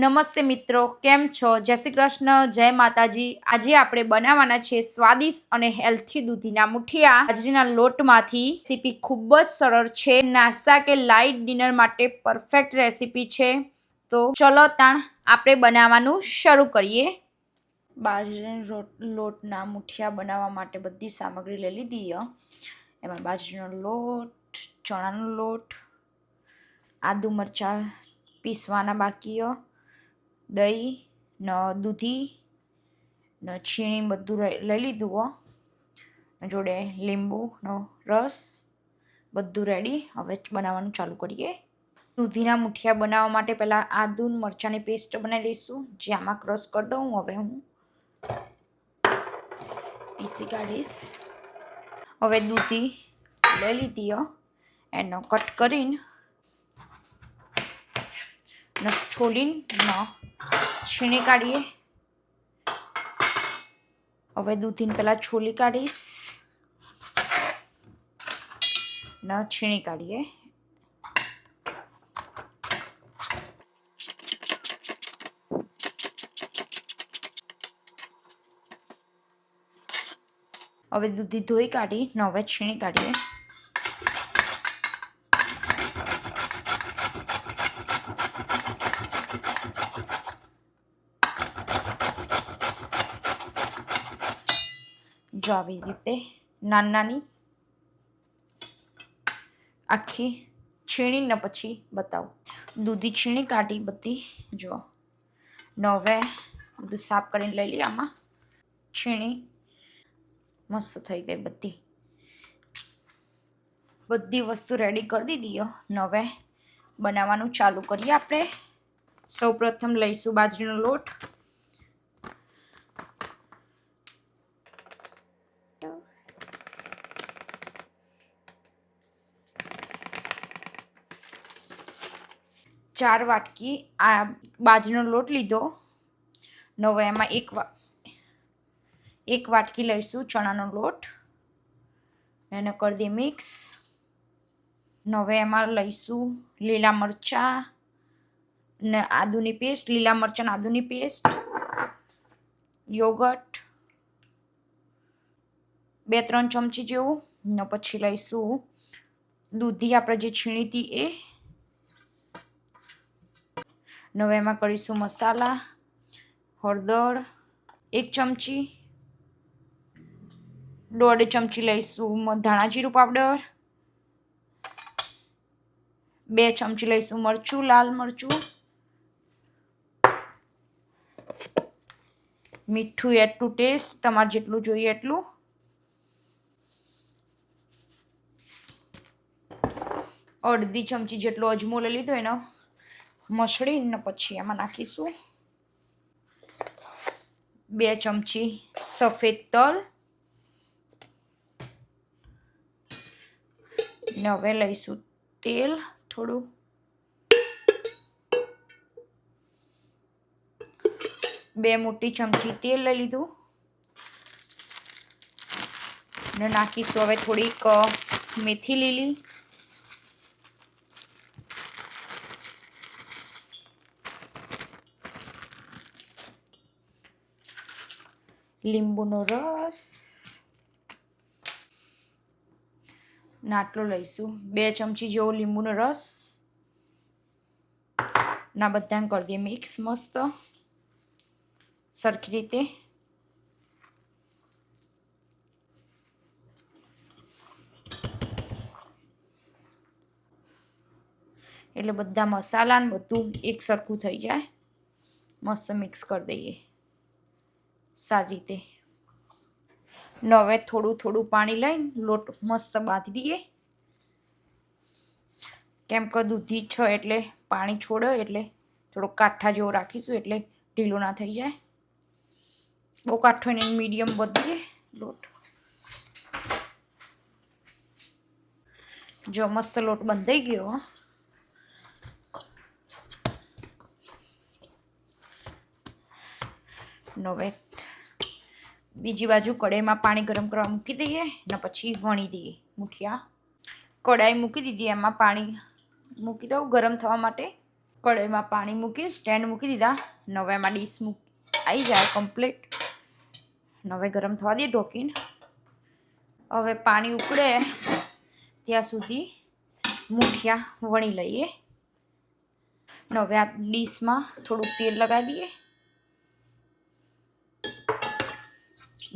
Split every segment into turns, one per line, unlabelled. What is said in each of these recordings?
નમસ્તે મિત્રો, કેમ છો? જય શ્રી કૃષ્ણ, જય માતાજી। આજે આપણે બનાવવાના છે સ્વાદિષ્ટ અને હેલ્થી દૂધીના મુઠિયા। બાજરીના લોટમાંથી રેસીપી ખૂબ જ સરળ છે, નાસ્તા કે લાઇટ ડિનર માટે પરફેક્ટ રેસીપી છે। તો ચલો તાણ આપણે બનાવવાનું શરૂ કરીએ। બાજરીના લોટના મુઠિયા બનાવવા માટે બધી સામગ્રી લઈ લીધી। એમાં બાજરીનો લોટ, ચણાનો લોટ, આદુ મરચાં પીસવાના બાકી, દહીં ને દૂધી ને છીણી બધું લઈ લીધું, જોડે લીંબુનો રસ બધું રેડી। હવે બનાવવાનું ચાલુ કરીએ। દૂધીના મુઠિયા બનાવવા માટે પહેલાં આદુ મરચાંની પેસ્ટ બનાવી દઈશું, જે આમાં ક્રશ કરી દઉં। હવે હું પીસી કાઢીશ। હવે દૂધી લઈ લીધી, એનો કટ કરીને છોલીને છીણી કાઢીએ। હવે દૂધીને પહેલાં છોલી કાઢીશ ને છીણી કાઢીએ। હવે દૂધી ધોઈ કાઢી ને હવે છીણી કાઢીએ। જો આવી રીતે નાની આખી છીણીને પછી બતાવું। દૂધી છીણી કાઢી બધી, જો ને હવે બધું સાફ કરીને લઈ લઈએ। આમાં છીણી મસ્ત થઈ ગઈ બધી વસ્તુ રેડી કરી દીધી। ને હવે બનાવવાનું ચાલુ કરીએ આપણે। સૌ પ્રથમ લઈશું બાજરીનો લોટ, ચાર વાટકી આ બાજરીનો લોટ લીધો। હવે એમાં એક વાટકી લઈશું ચણાનો લોટ, એને કરી દઈએ મિક્સ। હવે એમાં લઈશું લીલા મરચાં ને આદુની પેસ્ટ, લીલા મરચાં ને આદુની પેસ્ટ, યોગર્ટ 2-3 ચમચી જેવું, ને પછી લઈશું દૂધી આપણે જે છીણી હતી એ। હવે એમાં કરીશું મસાલા, હળદર 1 ચમચી, 1.5 ચમચી લઈશું ધાણા જીરું પાવડર, 2 ચમચી લઈશું મરચું, લાલ મરચું, મીઠું એટ ટુ ટેસ્ટ, તમારે જેટલું જોઈએ એટલું, અડધી ચમચી જેટલો અજમો લઈ લીધો, એનો મસળીને પછી એમાં નાખીશું 2 ચમચી સફેદ તલ, ને હવે લઈશું તેલ થોડું, 2 મોટી ચમચી તેલ લઈ લીધું, ને નાખીશું હવે થોડીક મેથી લીલી, લીંબુનો રસ નાટલો લઈશું, 2 ચમચી જેવો લીંબુનો રસ ના બધાને કરી દઈએ મિક્સ મસ્ત સરખી રીતે। એટલે બધા મસાલા ને બધું એક સરખું થઈ જાય, મસ્ત મિક્સ કરી દઈએ સારી રીતે। ને હવે થોડું પાણી લઈને લોટ મસ્ત બાંધી દઈએ, કેમ કે દૂધી છે એટલે પાણી છોડે, એટલે થોડો કાઠા જેવો રાખીશું એટલે ઢીલો ના થઈ જાય। બહુ કાઠો ને મીડિયમ બધીએ લોટ। જો મસ્ત લોટ બંધાઈ ગયો। હવે બીજી બાજુ કઢાઈમાં પાણી ગરમ કરવા મૂકી દઈએ ને પછી વણી દઈએ મુઠિયા। કઢાઈ મૂકી દીધી, એમાં પાણી મૂકી દઉં ગરમ થવા માટે। કઢાઈમાં પાણી મૂકી સ્ટેન્ડ મૂકી દીધા. હવે એમાં ડીશ આવી જાય કમ્પ્લીટ. હવે ગરમ થવા દઈએ ઢોકીને. હવે પાણી ઉકળે ત્યાં સુધી મુઠિયા વણી લઈએ. હવે આ ડીશમાં થોડુંક તેલ લગાવી દઈએ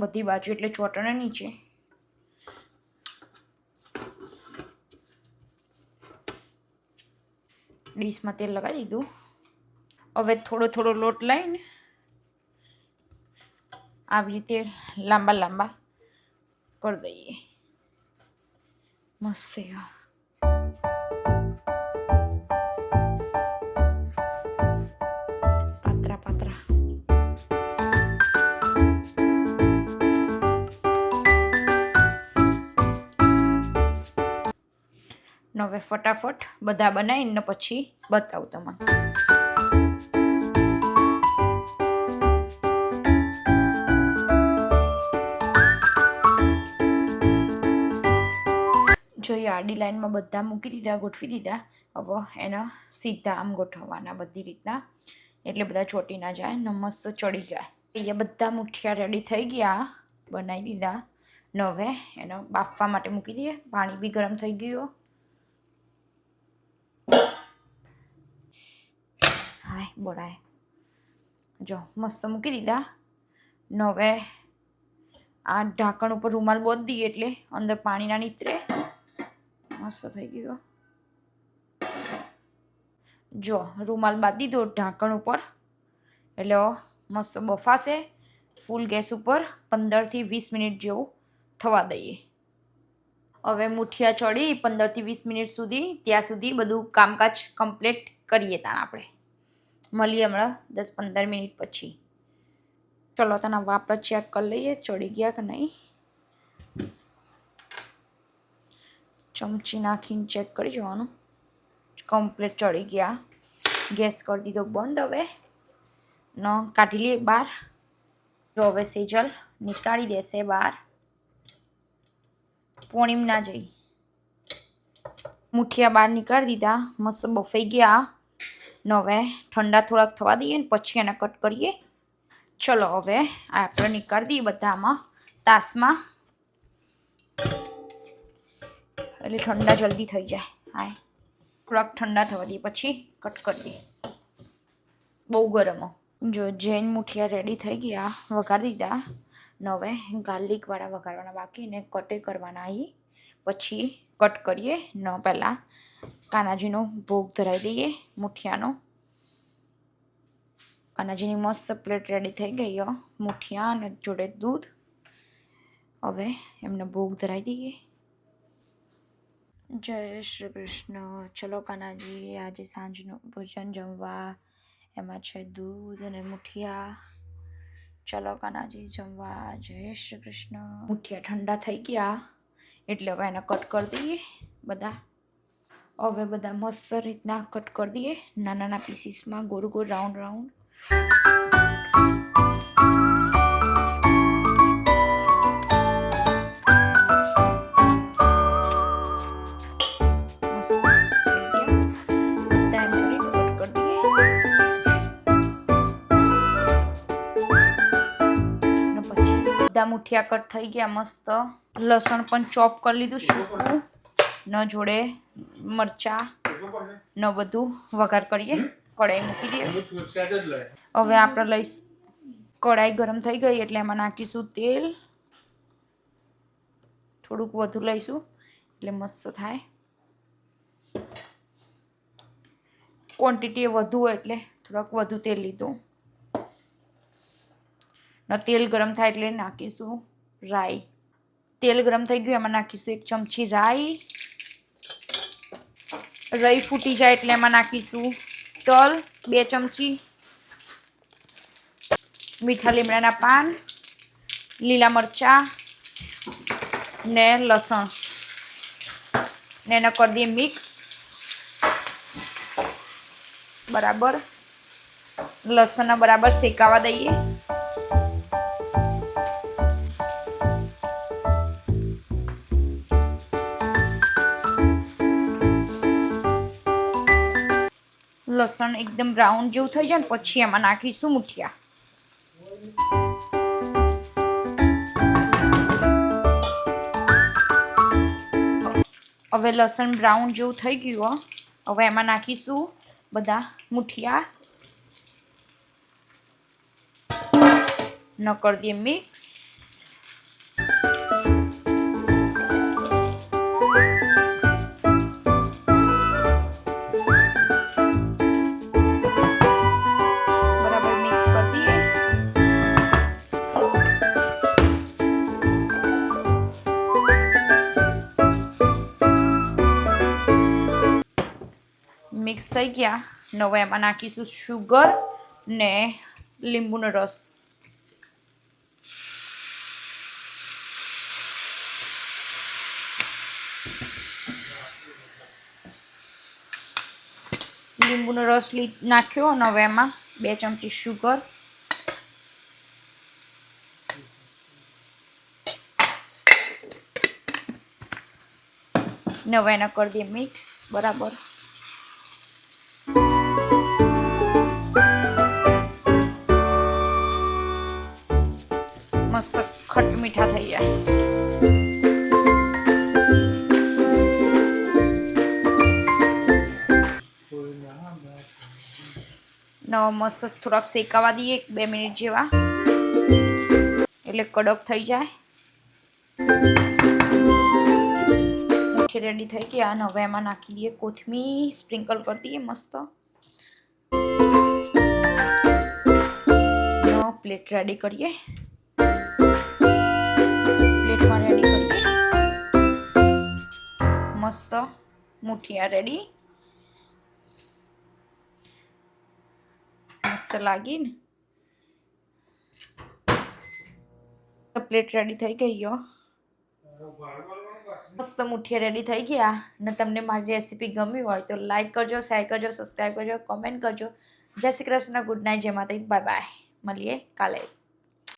બધી બાજુ એટલે ચોટણે નીચે. ડીશમાં તેલ લગાવી દીધું. હવે થોડો થોડો લોટ લઈને આવી રીતે લાંબા લાંબા કરી દઈએ. મસ્ત એવા પાતરા પાતરા. હવે ફટાફટ બધા બનાવીને પછી બતાવું તમને. જોઈએ આડી લાઈનમાં બધા મૂકી દીધા, ગોઠવી દીધા. હવે એના સીધા આમ ગોઠવવાના બધી રીતના, એટલે બધા ચોટી ના જાય ને મસ્ત ચડી જાય. એ બધા મુઠિયા રેડી થઈ ગયા, બનાવી દીધા. ને હવે એને બાફવા માટે મૂકી દઈએ. પાણી બી ગરમ થઈ ગયું. હાય બોલાય જો મસ્ત મૂકી દીધા. ને હવે આ ઢાંકણ ઉપર રૂમાલ બોધ દઈએ એટલે અંદર પાણી ના નીતરે. મસ્ત થઈ ગયો. જો રૂમાલ બાંધી દીધો ઢાંકણ ઉપર એટલે મસ્ત બફાશે. ફૂલ ગેસ ઉપર 15 થી 20 મિનિટ જેવું થવા દઈએ. હવે મુઠિયા ચડી 15 થી 20 મિનિટ સુધી, ત્યાં સુધી બધું કામકાજ કમ્પ્લીટ કરીએ. ત્યાં આપણે મળીએ હમણાં 10-15 મિનિટ પછી. ચલો તને વાપર ચેક કરી લઈએ ચડી ગયા કે નહીં. ચમચી નાખીને ચેક કરી જવાનું. કમ્પ્લીટ ચડી ગયા. ગેસ કરી દીધો બંધ. હવે ન કાઢી લઈએ બહાર. જો હવે સેજલ નીકાળી દેશે બહાર. પોણીમ ના જઈ. મુઠિયા બહાર નીકાળી દીધા. મસ્ત બફાઈ ગયા. ને હવે ઠંડા થોડાક થવા દઈએ ને પછી એને કટ કરીએ. ચલો હવે આપણે નીકાળી દઈએ બધામાં તાસમાં, એટલે ઠંડા જલ્દી થઈ જાય. હાય થોડાક ઠંડા થવા દઈએ પછી કટ કરી દઈએ. બહુ ગરમ. જો જૈન મુઠિયા રેડી થઈ ગયા, વઘારી દીધા. ને હવે ગાર્લિકવાળા વઘારવાના બાકી ને કટે કરવાના. અહીં પછી કટ કરીએ. ન પહેલાં કાનાજીનો ભોગ ધરાવી દઈએ મુઠિયાનો. કાનાજીની મસ્ત પ્લેટ રેડી થઈ ગઈ. મુઠિયા અને જોડે દૂધ. હવે એમને ભોગ ધરાવી દઈએ. જય શ્રી કૃષ્ણ. ચલો કાનાજી આજે સાંજનું ભોજન જમવા. એમાં છે દૂધ અને મુઠિયા. ચલો કાનાજી જમવા. જય શ્રી કૃષ્ણ. મુઠિયા ઠંડા થઈ ગયા એટલે હવે એને કટ કરી દઈએ બધા. હવે બધા મસ્ત રીતના કટ કરી દઈએ નાના નાના પીસીસમાં, ગોળ ગોળ રાઉન્ડ રાઉન્ડ. મુઠિયા કટ થઈ ગયા મસ્ત. લસણ પણ ચોપ કરી લીધું સૂકું. ન જોડે મરચા ન બધું વઘાર કરીએ. કઢાઈ મૂકી દઈએ. હવે આપણે લઈશું. કઢાઈ ગરમ થઈ ગઈ એટલે એમાં નાખીશું તેલ. થોડુંક વધુ લઈશું એટલે મસ્ત થાય. ક્વોન્ટિટી વધુ હોય એટલે થોડાક વધુ તેલ લીધું. તેલ ગરમ થાય એટલે નાખીશું રાઈ. તેલ ગરમ થઈ ગયું એમાં નાખીશું 1 ચમચી રાઈ. રાઈ ફૂટી જાય એટલે એમાં નાખીશું તલ 2 ચમચી, મીઠા લીમડાના પાન, લીલા મરચાં ને લસણ ને એને કરી દઈએ મિક્સ બરાબર. લસણ બરાબર શેકાવા દઈએ. લસણ એકદમ બ્રાઉન જેવું થઈ જાય ને પછી એમાં નાખીશું મુઠિયા. હવે લસણ બ્રાઉન જેવું થઈ ગયું. હવે એમાં નાખીશું બધા મુઠિયા. ન કરી દઈએ મિક્સ. બરાબર મિક્સ કરી દઈએ. મિક્સ થઈ ગયા. હવે એમાં નાખીશું શુગર ને લીંબુનો રસ. લીંબુનો રસ નાખ્યો અને હવે એમાં 2 ચમચી શુગર. ને હવે એને કરી દઈએ મિક્સ બરાબર. મસ્ત ખટ મીઠા થઈ જાય. મસ્ત થોડાક શેકાવા દઈએ 1-2 મિનિટ જેવા એટલે કડક થઈ જાય. મુઠિયા રેડી થઈ ગયા અને હવે એમાં નાખી દઈએ કોથમીર. સ્પ્રિંકલ કરી દઈએ મસ્ત. પ્લેટ રેડી કરીએ. પ્લેટમાં રેડી કરીએ. મસ્ત મુઠિયા રેડી. મસ્ત લાગી ને. પ્લેટ રેડી થઈ ગઈ. મસ્ત મુઠિયા રેડી થઈ ગયા. ને તમને મારી રેસીપી ગમી હોય તો લાઈક કરજો, શેર કરજો, સબસ્ક્રાઈબ કરજો, કોમેન્ટ કરજો. જય શ્રી કૃષ્ણ. Good night. જય માતાજી. Bye bye. મળીએ કાલે.